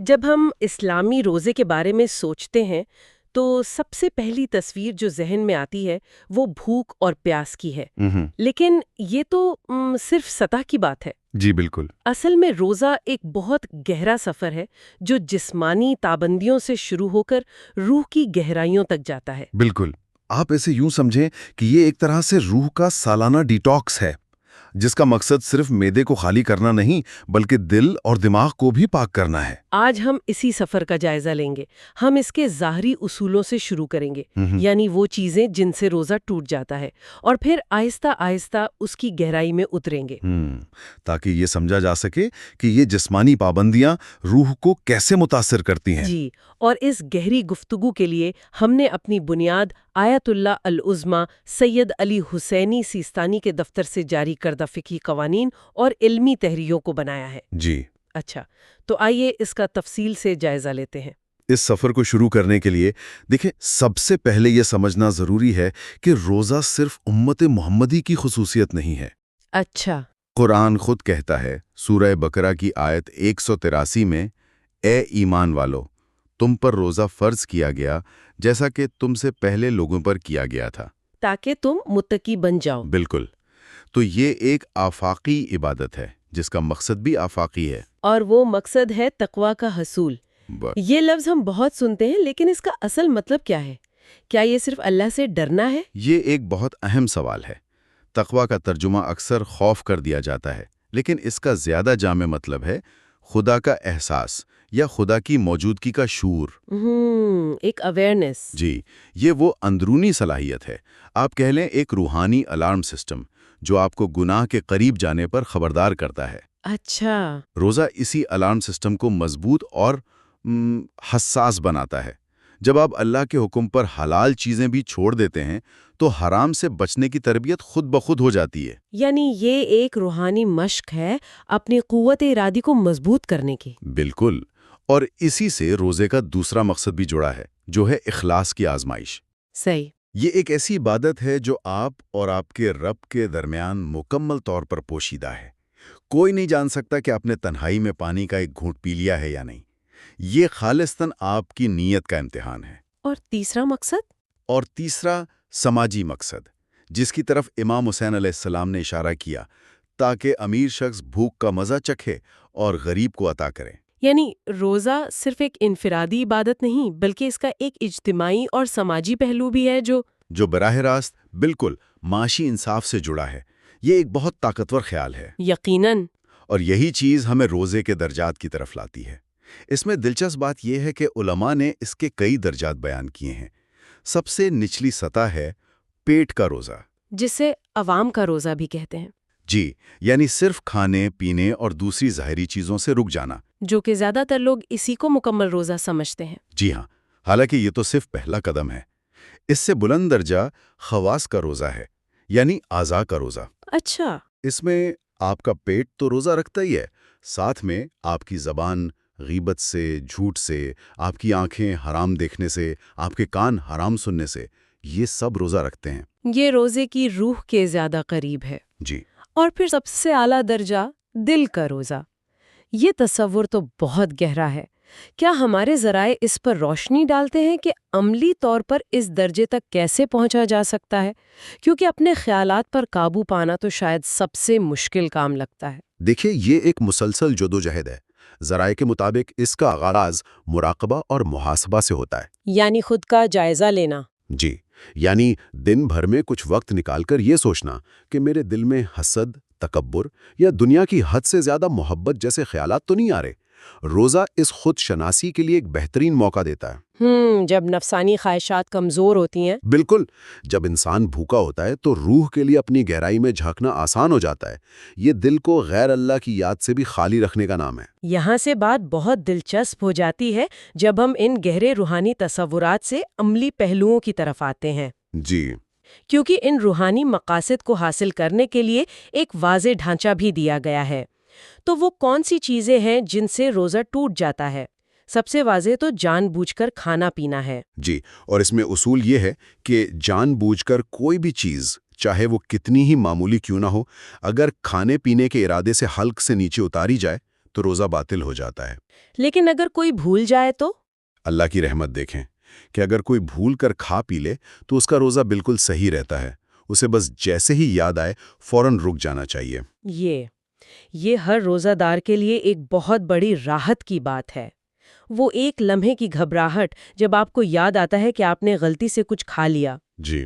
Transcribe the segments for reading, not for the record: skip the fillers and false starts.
جب ہم اسلامی روزے کے بارے میں سوچتے ہیں تو سب سے پہلی تصویر جو ذہن میں آتی ہے وہ بھوک اور پیاس کی ہے۔ لیکن یہ تو صرف سطح کی بات ہے۔ جی بالکل۔ اصل میں روزہ ایک بہت گہرا سفر ہے جو جسمانی پابندیوں سے شروع ہو کر روح کی گہرائیوں تک جاتا ہے۔ بالکل، آپ اسے یوں سمجھیں کہ یہ ایک طرح سے روح کا سالانہ ڈیٹاکس ہے، جس کا مقصد صرف معدے کو خالی کرنا نہیں بلکہ دل اور دماغ کو بھی پاک کرنا ہے۔ آج ہم اسی سفر کا جائزہ لیں گے۔ ہم اس کے ظاہری اصولوں سے شروع کریں گے، یعنی وہ چیزیں جن سے روزہ ٹوٹ جاتا ہے، اور پھر آہستہ آہستہ اس کی گہرائی میں اتریں گے، تاکہ یہ سمجھا جا سکے کہ یہ جسمانی پابندیاں روح کو کیسے متاثر کرتی ہیں۔ جی، اور اس گہری گفتگو کے لیے ہم نے اپنی بنیاد آیت اللہ العظمی سید علی حسینی سیستانی کے دفتر سے جاری کردہ فقہی قوانین اور علمی تحریروں کو بنایا ہے۔ جی، اچھا، تو آئیے اس کا تفصیل سے جائزہ لیتے ہیں۔ اس سفر کو شروع کرنے کے لیے دیکھیں، سب سے پہلے یہ سمجھنا ضروری ہے کہ روزہ صرف امت محمدی کی خصوصیت نہیں ہے۔ اچھا، قرآن خود کہتا ہے سورہ بقرہ کی آیت 183 میں، اے ایمان والو، تم پر روزہ فرض کیا گیا جیسا کہ تم سے پہلے لوگوں پر کیا گیا تھا، تاکہ تم متقی بن جاؤ۔ بالکل۔ تو یہ ایک آفاقی عبادت ہے جس کا مقصد بھی آفاقی ہے، اور وہ مقصد ہے تقویٰ کا حصول۔ بس یہ لفظ ہم بہت سنتے ہیں، لیکن اس کا اصل مطلب کیا ہے؟ کیا یہ صرف اللہ سے ڈرنا ہے؟ یہ ایک بہت اہم سوال ہے۔ تقویٰ کا ترجمہ اکثر خوف کر دیا جاتا ہے، لیکن اس کا زیادہ جامع مطلب ہے خدا کا احساس یا خدا کی موجودگی کا شعور۔ ایک اویئرنیس۔ جی، یہ وہ اندرونی صلاحیت ہے، آپ کہہ لیں ایک روحانی الارم سسٹم جو آپ کو گناہ کے قریب جانے پر خبردار کرتا ہے۔ اچھا، روزہ اسی الارم سسٹم کو مضبوط اور حساس بناتا ہے۔ جب آپ اللہ کے حکم پر حلال چیزیں بھی چھوڑ دیتے ہیں تو حرام سے بچنے کی تربیت خود بخود ہو جاتی ہے۔ یعنی یہ ایک روحانی مشق ہے اپنی قوت ارادی کو مضبوط کرنے کی۔ بالکل، اور اسی سے روزے کا دوسرا مقصد بھی جڑا ہے، جو ہے اخلاص کی آزمائش۔ صحیح۔ یہ ایک ایسی عبادت ہے جو آپ اور آپ کے رب کے درمیان مکمل طور پر پوشیدہ ہے۔ کوئی نہیں جان سکتا کہ آپ نے تنہائی میں پانی کا ایک گھونٹ پی لیا ہے یا نہیں۔ یہ خالصتاً آپ کی نیت کا امتحان ہے۔ اور تیسرا مقصد؟ اور تیسرا سماجی مقصد، جس کی طرف امام حسین علیہ السلام نے اشارہ کیا، تاکہ امیر شخص بھوک کا مزہ چکھے اور غریب کو عطا کرے۔ یعنی روزہ صرف ایک انفرادی عبادت نہیں بلکہ اس کا ایک اجتماعی اور سماجی پہلو بھی ہے جو براہ راست بالکل معاشی انصاف سے جڑا ہے۔ یہ ایک بہت طاقتور خیال ہے۔ یقیناً۔ اور یہی چیز ہمیں روزے کے درجات کی طرف لاتی ہے۔ اس میں دلچسپ بات یہ ہے کہ علماء نے اس کے کئی درجات بیان کیے ہیں۔ سب سے نچلی سطح ہے پیٹ کا روزہ، جسے عوام کا روزہ بھی کہتے ہیں۔ جی، یعنی صرف کھانے پینے اور دوسری ظاہری چیزوں سے رک جانا، جو کہ زیادہ تر لوگ اسی کو مکمل روزہ سمجھتے ہیں۔ جی ہاں، حالانکہ یہ تو صرف پہلا قدم ہے۔ اس سے بلند درجہ خواص کا روزہ ہے، یعنی اعضاء کا روزہ۔ اچھا، اس میں آپ کا پیٹ تو روزہ رکھتا ہی ہے، ساتھ میں آپ کی زبان غیبت سے، جھوٹ سے، آپ کی آنکھیں حرام دیکھنے سے، آپ کے کان حرام سننے سے، یہ سب روزہ رکھتے ہیں۔ یہ روزے کی روح کے زیادہ قریب ہے۔ جی، اور پھر سب سے اعلیٰ درجہ دل کا روزہ۔ یہ تصور تو بہت گہرا ہے۔ کیا ہمارے ذرائع اس پر روشنی ڈالتے ہیں کہ عملی طور پر اس درجے تک کیسے پہنچا جا سکتا ہے؟ کیونکہ اپنے خیالات پر قابو پانا تو شاید سب سے مشکل کام لگتا ہے۔ دیکھیں، یہ ایک مسلسل جدوجہد ہے۔ ذرائع کے مطابق اس کا آغاز مراقبہ اور محاسبہ سے ہوتا ہے، یعنی خود کا جائزہ لینا۔ جی، یعنی دن بھر میں کچھ وقت نکال کر یہ سوچنا کہ میرے دل میں حسد، تکبر یا دنیا کی حد سے زیادہ محبت جیسے خیالات تو نہیں آ رہے۔ روزہ اس خود شناسی کے لیے ایک بہترین موقع دیتا ہے۔ جب نفسانی خواہشات کمزور ہوتی ہیں۔ بالکل، جب انسان بھوکا ہوتا ہے تو روح کے لیے اپنی گہرائی میں جھانکنا آسان ہو جاتا ہے۔ یہ دل کو غیر اللہ کی یاد سے بھی خالی رکھنے کا نام ہے۔ یہاں سے بات بہت دلچسپ ہو جاتی ہے جب ہم ان گہرے روحانی تصورات سے عملی پہلوؤں کی طرف آتے ہیں۔ جی، کیونکہ ان روحانی مقاصد کو حاصل کرنے کے لیے ایک واضح ڈھانچہ بھی دیا گیا ہے۔ تو وہ کون سی چیزیں ہیں جن سے روزہ ٹوٹ جاتا ہے؟ سب سے واضح تو جان بوجھ کر کھانا پینا ہے۔ جی، اور اس میں اصول یہ ہے کہ جان بوجھ کر کوئی بھی چیز، چاہے وہ کتنی ہی معمولی کیوں نہ ہو، اگر کھانے پینے کے ارادے سے حلق سے نیچے اتاری جائے تو روزہ باطل ہو جاتا ہے۔ لیکن اگر کوئی بھول جائے تو؟ اللہ کی رحمت دیکھیں کہ اگر کوئی بھول کر کھا پی لے تو اس کا روزہ بالکل صحیح رہتا ہے، اسے بس جیسے ہی یاد آئے فوراً رک جانا چاہیے۔ یہ ہر روزہ دار کے لیے ایک بہت بڑی راحت کی بات ہے۔ وہ ایک لمحے کی گھبراہٹ جب آپ کو یاد آتا ہے کہ آپ نے غلطی سے کچھ کھا لیا۔ جی،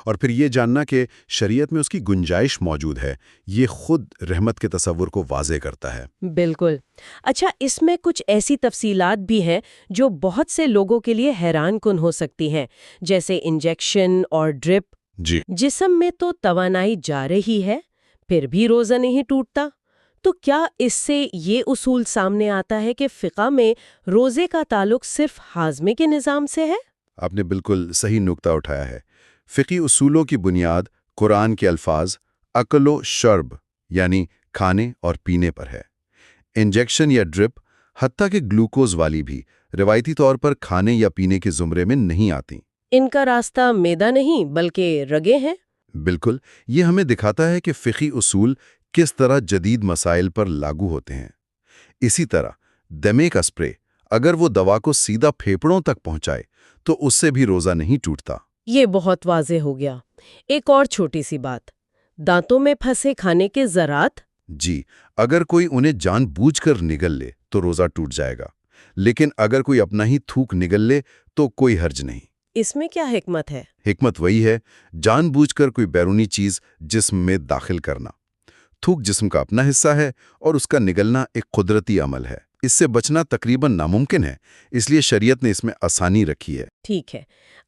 اور پھر یہ جاننا کہ شریعت میں اس کی گنجائش موجود ہے، یہ خود رحمت کے تصور کو واضح کرتا ہے۔ بالکل۔ اچھا، اس میں کچھ ایسی تفصیلات بھی ہیں جو بہت سے لوگوں کے لیے حیران کن ہو سکتی ہیں، جیسے انجیکشن اور ڈرپ۔ جی، جسم میں تو توانائی جا رہی ہے، پھر بھی روزہ نہیں ٹوٹتا، تو کیا اس سے یہ اصول سامنے آتا ہے کہ فقہ میں روزے کا تعلق صرف ہاضمے کے نظام سے ہے؟ آپ نے بالکل صحیح نکتہ اٹھایا ہے۔ فقی اصولوں کی بنیاد قرآن کے الفاظ اکل و شرب یعنی کھانے اور پینے پر ہے۔ انجیکشن یا ڈرپ، حتیٰ کہ گلوکوز والی بھی، روایتی طور پر کھانے یا پینے کے زمرے میں نہیں آتی۔ ان کا راستہ معدہ نہیں بلکہ رگیں ہیں۔ بالکل، یہ ہمیں دکھاتا ہے کہ فقی اصول کس طرح جدید مسائل پر لاگو ہوتے ہیں۔ اسی طرح دمے کا سپرے اگر وہ دوا کو سیدھا پھیپھڑوں تک پہنچائے تو اس سے بھی روزہ نہیں ٹوٹتا۔ یہ بہت واضح ہو گیا۔ ایک اور چھوٹی سی بات، دانتوں میں پھنسے کھانے کے ذرات؟ جی، اگر کوئی انہیں جان بوجھ کر نگل لے تو روزہ ٹوٹ جائے گا، لیکن اگر کوئی اپنا ہی تھوک نگل لے تو کوئی حرج نہیں۔ اس میں کیا حکمت ہے؟ حکمت وہی ہے، جان بوجھ کر کوئی بیرونی چیز جسم میں داخل کرنا۔ تھوک جسم کا اپنا حصہ ہے اور اس کا نگلنا ایک قدرتی عمل ہے۔ اس سے بچنا تقریباً ناممکن ہے، اس لیے شریعت نے اس میں آسانی رکھی ہے۔ ٹھیک ہے،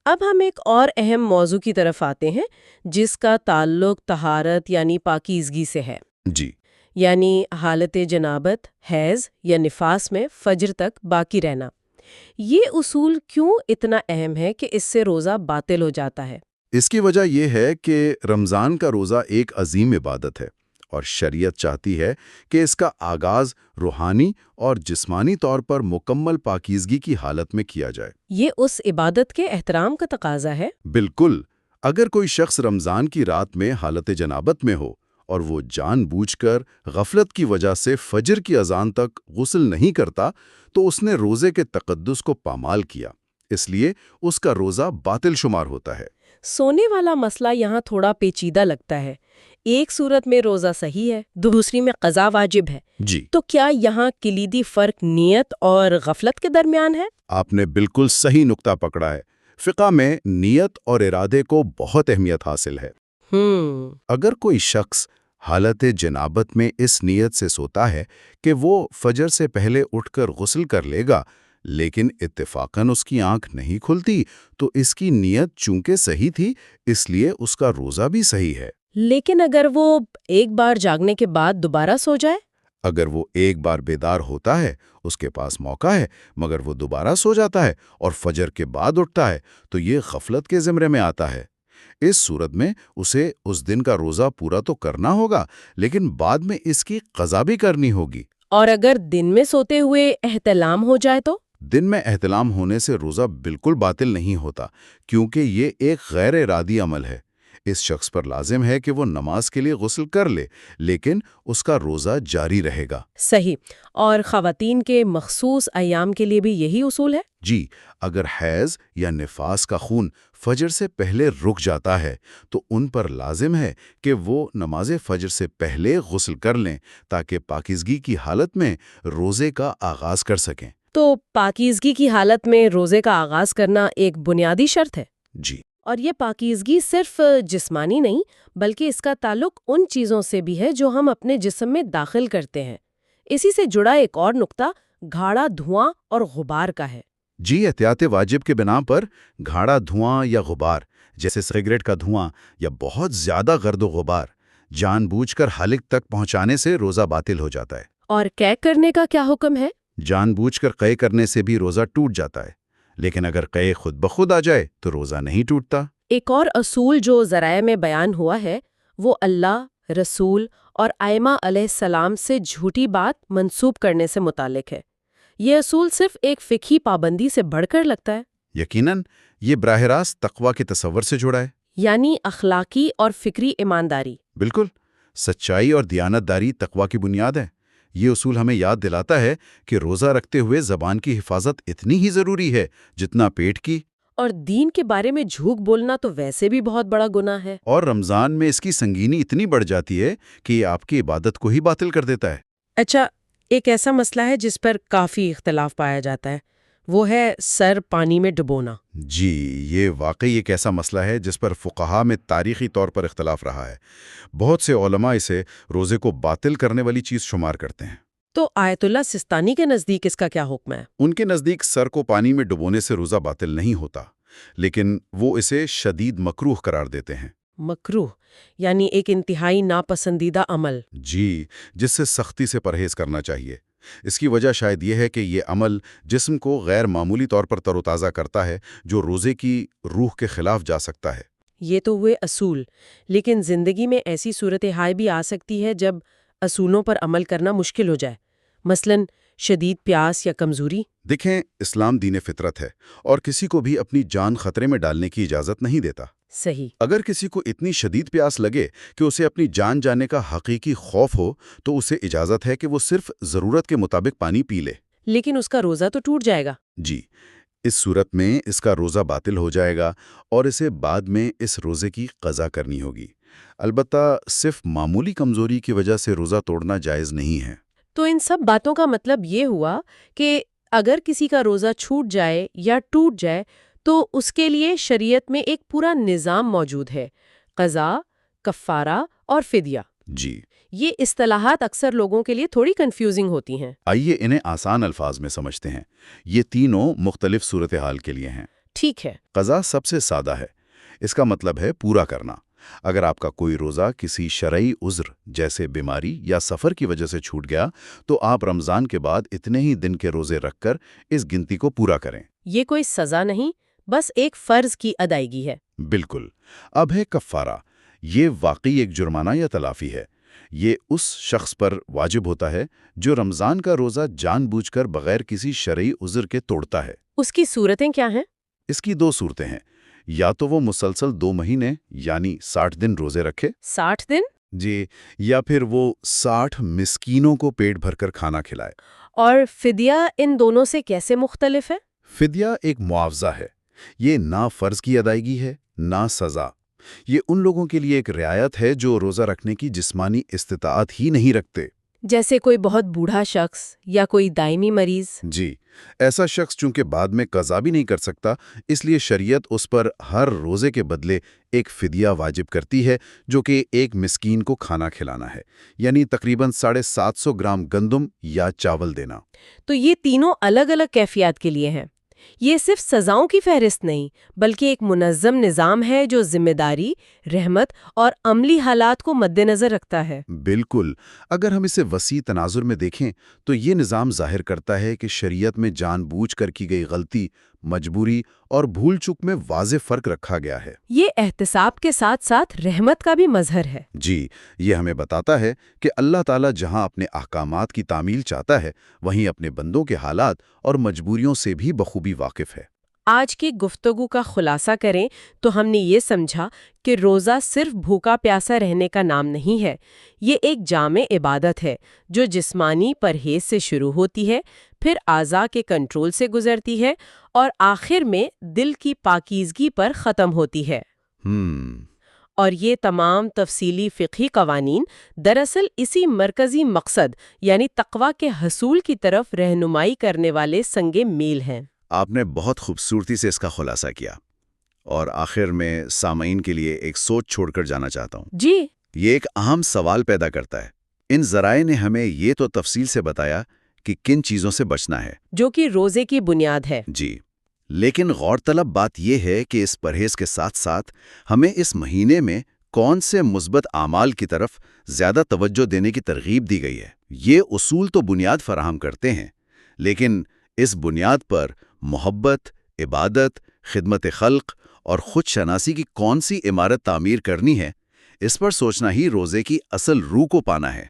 اب ہم ایک اور اہم موضوع کی طرف آتے ہیں جس کا تعلق طہارت یعنی پاکیزگی سے ہے۔ جی، یعنی حالت جنابت، حیض یا نفاس میں فجر تک باقی رہنا۔ یہ اصول کیوں اتنا اہم ہے کہ اس سے روزہ باطل ہو جاتا ہے؟ اس کی وجہ یہ ہے کہ رمضان کا روزہ ایک عظیم عبادت ہے اور شریعت چاہتی ہے کہ اس کا آغاز روحانی اور جسمانی طور پر مکمل پاکیزگی کی حالت میں کیا جائے۔ یہ اس عبادت کے احترام کا تقاضا ہے۔ بالکل، اگر کوئی شخص رمضان کی رات میں حالت جنابت میں ہو اور وہ جان بوجھ کر غفلت کی وجہ سے فجر کی اذان تک غسل نہیں کرتا تو اس نے روزے کے تقدس کو پامال کیا، اس لیے اس کا روزہ باطل شمار ہوتا ہے۔ سونے والا مسئلہ یہاں تھوڑا پیچیدہ لگتا ہے۔ ایک صورت میں روزہ صحیح ہے، دوسری میں قضا واجب ہے۔ جی، تو کیا یہاں کلیدی فرق نیت اور غفلت کے درمیان ہے؟ آپ نے بالکل صحیح نکتہ پکڑا ہے۔ فقہ میں نیت اور ارادے کو بہت اہمیت حاصل ہے۔ اگر کوئی شخص حالت جنابت میں اس نیت سے سوتا ہے کہ وہ فجر سے پہلے اٹھ کر غسل کر لے گا، لیکن اتفاقاً اس کی آنکھ نہیں کھلتی، تو اس کی نیت چونکہ صحیح تھی، اس لیے اس کا روزہ بھی صحیح ہے۔ لیکن اگر وہ ایک بار جاگنے کے بعد دوبارہ سو جائے؟ اگر وہ ایک بار بیدار ہوتا ہے، اس کے پاس موقع ہے، مگر وہ دوبارہ سو جاتا ہے اور فجر کے بعد اٹھتا ہے، تو یہ غفلت کے زمرے میں آتا ہے۔ اس صورت میں اسے اس دن کا روزہ پورا تو کرنا ہوگا، لیکن بعد میں اس کی قضا بھی کرنی ہوگی۔ اور اگر دن میں سوتے ہوئے احتلام ہو جائے تو؟ دن میں احتلام ہونے سے روزہ بالکل باطل نہیں ہوتا، کیونکہ یہ ایک غیر ارادی عمل ہے۔ اس شخص پر لازم ہے کہ وہ نماز کے لیے غسل کر لے، لیکن اس کا روزہ جاری رہے گا۔ صحیح۔ اور خواتین کے مخصوص ایام کے لیے بھی یہی اصول ہے؟ جی، اگر حیض یا نفاس کا خون فجر سے پہلے رک جاتا ہے تو ان پر لازم ہے کہ وہ نماز فجر سے پہلے غسل کر لیں تاکہ پاکیزگی کی حالت میں روزے کا آغاز کر سکیں۔ تو پاکیزگی کی حالت میں روزے کا آغاز کرنا ایک بنیادی شرط ہے۔ جی، اور یہ پاکیزگی صرف جسمانی نہیں بلکہ اس کا تعلق ان چیزوں سے بھی ہے جو ہم اپنے جسم میں داخل کرتے ہیں۔ اسی سے جڑا ایک اور نقطہ گھاڑا دھواں اور غبار کا ہے۔ جی، احتیاط واجب کے بنا پر گھاڑا دھواں یا غبار، جیسے سگریٹ کا دھواں یا بہت زیادہ گرد و غبار، جان بوجھ کر حلق تک پہنچانے سے روزہ باطل ہو جاتا ہے۔ اور قے کرنے کا کیا حکم ہے؟ جان بوجھ کر قے کرنے سے بھی روزہ ٹوٹ جاتا ہے، لیکن اگر قے خود بخود آ جائے تو روزہ نہیں ٹوٹتا۔ ایک اور اصول جو ذرائع میں بیان ہوا ہے وہ اللہ، رسول اور ائمہ علیہ السلام سے جھوٹی بات منسوب کرنے سے متعلق ہے۔ یہ اصول صرف ایک فقہی پابندی سے بڑھ کر لگتا ہے۔ یقیناً یہ براہ راست تقویٰ کے تصور سے جڑا ہے۔ یعنی اخلاقی اور فکری ایمانداری۔ بالکل، سچائی اور دیانت داری تقویٰ کی بنیاد ہے۔ یہ اصول ہمیں یاد دلاتا ہے کہ روزہ رکھتے ہوئے زبان کی حفاظت اتنی ہی ضروری ہے جتنا پیٹ کی۔ اور دین کے بارے میں جھوٹ بولنا تو ویسے بھی بہت بڑا گناہ ہے۔ اور رمضان میں اس کی سنگینی اتنی بڑھ جاتی ہے کہ یہ آپ کی عبادت کو ہی باطل کر دیتا ہے۔ اچھا، ایک ایسا مسئلہ ہے جس پر کافی اختلاف پایا جاتا ہے، وہ ہے سر پانی میں ڈبونا۔ جی، یہ واقعی ایک ایسا مسئلہ ہے جس پر فقہا میں تاریخی طور پر اختلاف رہا ہے۔ بہت سے علماء اسے روزے کو باطل کرنے والی چیز شمار کرتے ہیں۔ تو آیت اللہ سستانی کے نزدیک اس کا کیا حکم ہے؟ ان کے نزدیک سر کو پانی میں ڈبونے سے روزہ باطل نہیں ہوتا، لیکن وہ اسے شدید مکروہ قرار دیتے ہیں۔ مکروہ یعنی ایک انتہائی ناپسندیدہ عمل۔ جی، جس سے سختی سے پرہیز کرنا چاہیے۔ اس کی وجہ شاید یہ ہے کہ یہ عمل جسم کو غیر معمولی طور پر تر و تازہ کرتا ہے، جو روزے کی روح کے خلاف جا سکتا ہے۔ یہ تو ہوئے اصول، لیکن زندگی میں ایسی صورتحال بھی آ سکتی ہے جب اصولوں پر عمل کرنا مشکل ہو جائے، مثلاً شدید پیاس یا کمزوری۔ دیکھیں، اسلام دین فطرت ہے اور کسی کو بھی اپنی جان خطرے میں ڈالنے کی اجازت نہیں دیتا۔ صحیح۔ اگر کسی کو اتنی شدید پیاس لگے کہ اسے اپنی جان جانے کا حقیقی خوف ہو تو اسے اجازت ہے کہ وہ صرف ضرورت کے مطابق پانی پی لے۔ لیکن اس کا روزہ تو ٹوٹ جائے گا۔ جی، اس صورت میں اس کا روزہ باطل ہو جائے گا اور اسے بعد میں اس روزے کی قضا کرنی ہوگی۔ البتہ صرف معمولی کمزوری کی وجہ سے روزہ توڑنا جائز نہیں ہے۔ تو ان سب باتوں کا مطلب یہ ہوا کہ اگر کسی کا روزہ چھوٹ جائے یا ٹوٹ جائے تو اس کے لیے شریعت میں ایک پورا نظام موجود ہے، قضا، کفارہ اور فدیہ۔ جی، یہ اصطلاحات اکثر لوگوں کے لیے تھوڑی کنفیوزنگ ہوتی ہیں۔ آئیے انہیں آسان الفاظ میں سمجھتے ہیں۔ یہ تینوں مختلف صورتحال کے لیے ہیں۔ ٹھیک ہے۔ قضا سب سے سادہ ہے۔ اس کا مطلب ہے پورا کرنا۔ اگر آپ کا کوئی روزہ کسی شرعی عذر جیسے بیماری یا سفر کی وجہ سے چھوٹ گیا تو آپ رمضان کے بعد اتنے ہی دن کے روزے رکھ کر اس گنتی کو پورا کریں۔ یہ کوئی سزا نہیں، بس ایک فرض کی ادائیگی ہے۔ بالکل۔ اب ہے کفارہ۔ یہ واقعی ایک جرمانہ یا تلافی ہے۔ یہ اس شخص پر واجب ہوتا ہے جو رمضان کا روزہ جان بوجھ کر بغیر کسی شرعی عذر کے توڑتا ہے۔ اس کی صورتیں کیا ہیں؟ اس کی دو صورتیں ہیں۔ یا تو وہ مسلسل 2 مہینے یعنی 60 دن روزے رکھے۔ 60 دن؟ جی، یا پھر وہ 60 مسکینوں کو پیٹ بھر کر کھانا کھلائے۔ اور فدیہ ان دونوں سے کیسے مختلف ہے؟ فدیہ ایک معاوضہ ہے۔ یہ نہ فرض کی ادائیگی ہے، نہ سزا۔ یہ ان لوگوں کے لیے ایک رعایت ہے جو روزہ رکھنے کی جسمانی استطاعت ہی نہیں رکھتے۔ جیسے کوئی بہت بوڑھا شخص یا کوئی دائمی مریض۔ جی، ایسا شخص چونکہ بعد میں قضا بھی نہیں کر سکتا، اس لیے شریعت اس پر ہر روزے کے بدلے ایک فدیہ واجب کرتی ہے جو کہ ایک مسکین کو کھانا کھلانا ہے، یعنی تقریباً 750 گرام گندم یا چاول دینا۔ تو یہ تینوں الگ الگ کیفیات کے لیے ہیں۔ یہ صرف سزاؤں کی فہرست نہیں، بلکہ ایک منظم نظام ہے جو ذمہ داری، رحمت اور عملی حالات کو مد نظر رکھتا ہے۔ بالکل۔ اگر ہم اسے وسیع تناظر میں دیکھیں تو یہ نظام ظاہر کرتا ہے کہ شریعت میں جان بوجھ کر کی گئی غلطی، مجبوری اور بھول چک میں واضح فرق رکھا گیا ہے۔ یہ احتساب کے ساتھ ساتھ رحمت کا بھی مظہر ہے۔ جی، یہ ہمیں بتاتا ہے کہ اللہ تعالیٰ جہاں اپنے احکامات کی تعمیل چاہتا ہے، وہیں اپنے بندوں کے حالات اور مجبوریوں سے بھی بخوبی واقف ہے۔ آج کی گفتگو کا خلاصہ کریں تو ہم نے یہ سمجھا کہ روزہ صرف بھوکا پیاسا رہنے کا نام نہیں ہے، یہ ایک جامع عبادت ہے جو جسمانی پرہیز سے شروع ہوتی ہے، پھر اعضاء کے کنٹرول سے گزرتی ہے اور آخر میں دل کی پاکیزگی پر ختم ہوتی ہے۔ اور یہ تمام تفصیلی فقہی قوانین دراصل اسی مرکزی مقصد یعنی تقویٰ کے حصول کی طرف رہنمائی کرنے والے سنگ میل ہیں۔ آپ نے بہت خوبصورتی سے اس کا خلاصہ کیا، اور آخر میں سامعین کے لیے ایک سوچ چھوڑ کر جانا چاہتا ہوں۔ جی، یہ ایک اہم سوال پیدا کرتا ہے۔ ان ذرائع نے ہمیں یہ تو تفصیل سے بتایا کہ کن چیزوں سے بچنا ہے، جو کہ روزے کی بنیاد ہے۔ جی، لیکن غور طلب بات یہ ہے کہ اس پرہیز کے ساتھ ساتھ ہمیں اس مہینے میں کون سے مثبت اعمال کی طرف زیادہ توجہ دینے کی ترغیب دی گئی ہے۔ یہ اصول تو بنیاد فراہم کرتے ہیں، لیکن اس بنیاد پر محبت، عبادت، خدمت خلق اور خود شناسی کی کون سی عمارت تعمیر کرنی ہے، اس پر سوچنا ہی روزے کی اصل روح کو پانا ہے۔